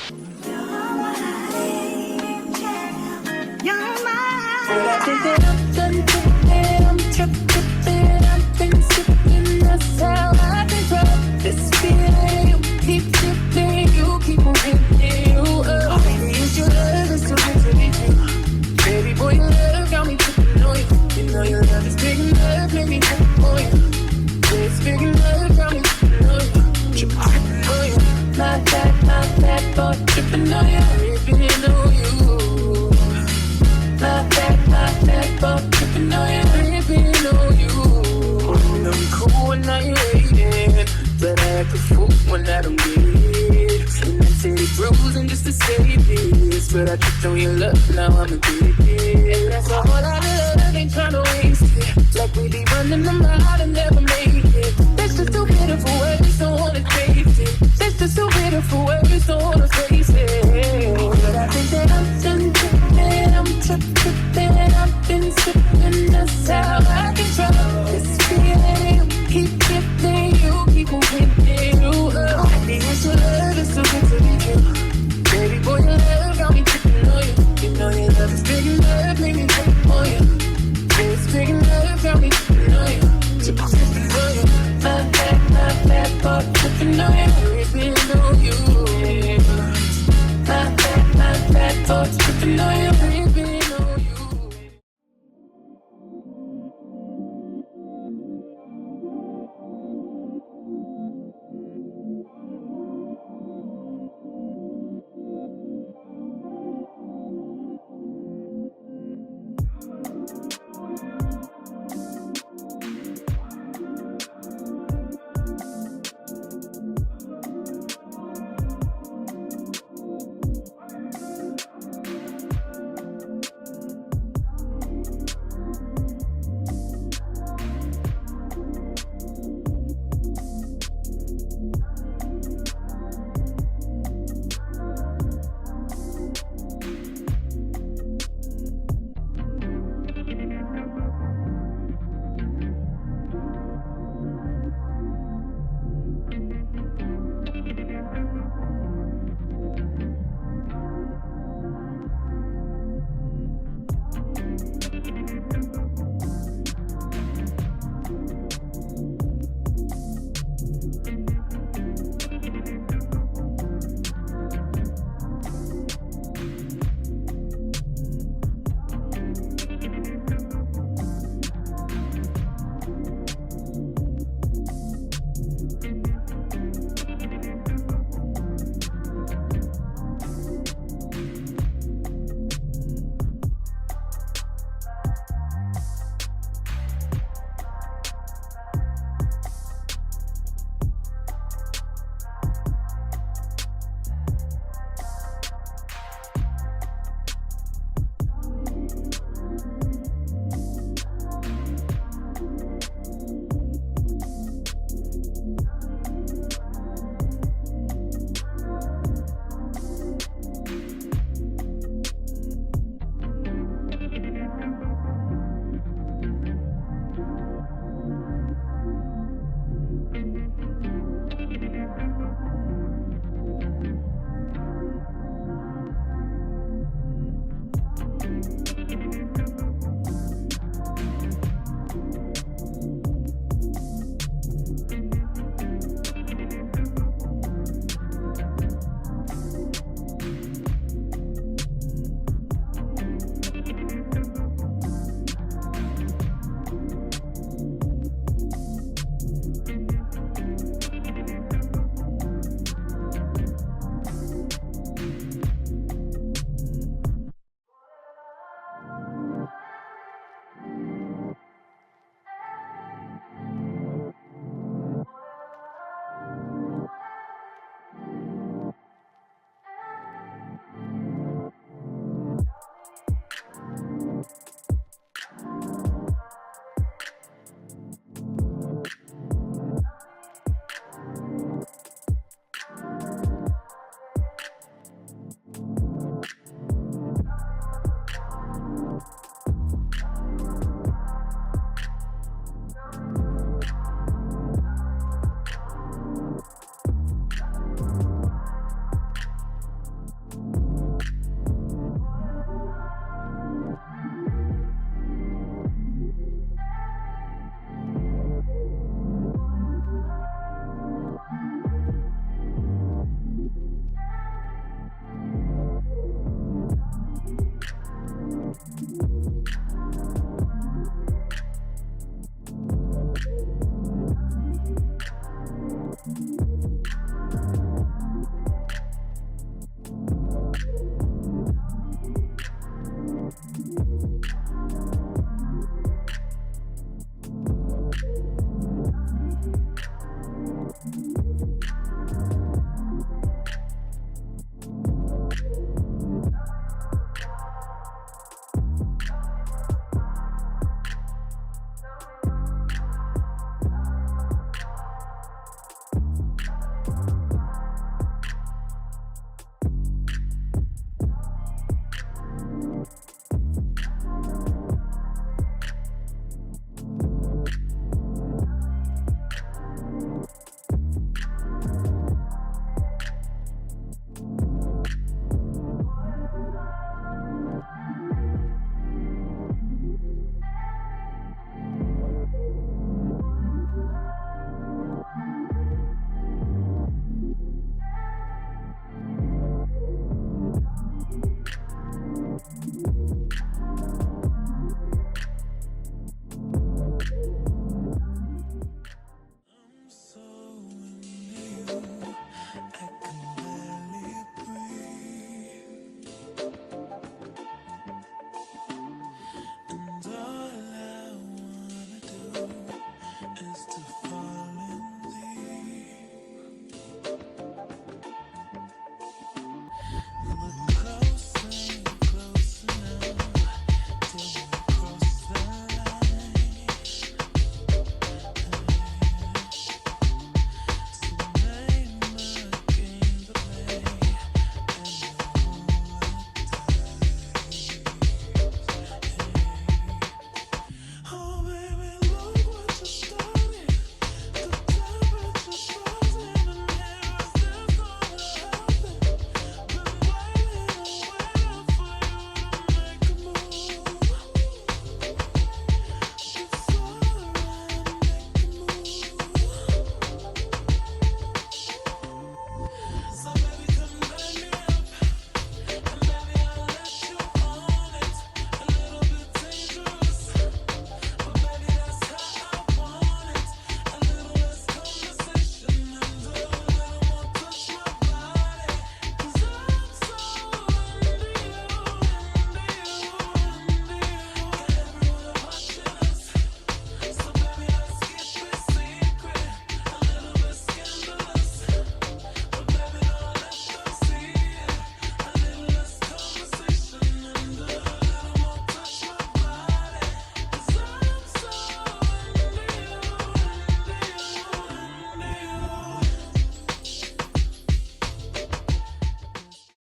But I think that I'm done tripping, I'm tripping, I've been sipping, that's how I control this feeling. You keep shifting, you keep moving, you up. Baby, it's your love, it's so good to be true. Baby boy, your love got me tripping on you. You know your love is big enough, make me tripping on you. It's big enough, got me tripping on you. Tripping on you. My bad boy, tripping on you, tripping on you. My bad boy, tripping on you, tripping on you. I'm cool when I ain't waiting, but I act a fool when I don't get it. And I say bruising just to say this, but I tripped on your love, now I'm addicted. And that's a whole lot of love, ain't tryna waste it. Like we be running them out and never make it. That's just too bitter for words, don't wanna taste it. That's just too bitter for words, don't